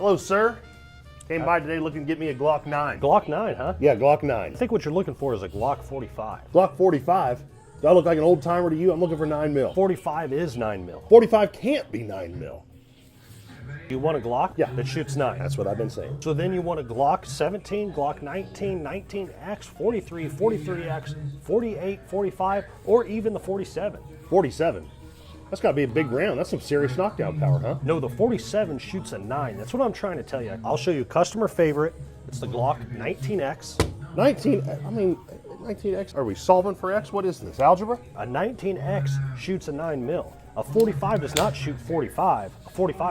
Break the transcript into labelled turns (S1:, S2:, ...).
S1: Hello, sir. Came by today looking to get me a Glock 9.
S2: Glock 9, huh?
S1: Yeah, Glock 9.
S2: I think what you're looking for is a Glock 45.
S1: Glock 45. Do I look like an old timer to you? I'm looking for 9 mil.
S2: 45 is 9 mil.
S1: 45 can't be 9 mil.
S2: You want a Glock that shoots 9.
S1: That's what I've been saying.
S2: So then you want a Glock 17, Glock 19, 19X, 43, 43X, 48, 45, or even the 47.
S1: 47. That's got to be a big round. That's some serious knockdown power, huh?
S2: No, the 47 shoots a 9. That's what I'm trying to tell you. I'll show you customer favorite. It's the Glock 19X.
S1: 19X. Are we solving for X? What is this? Algebra?
S2: A 19X shoots a 9 mil. A 45 does not shoot 45. A 45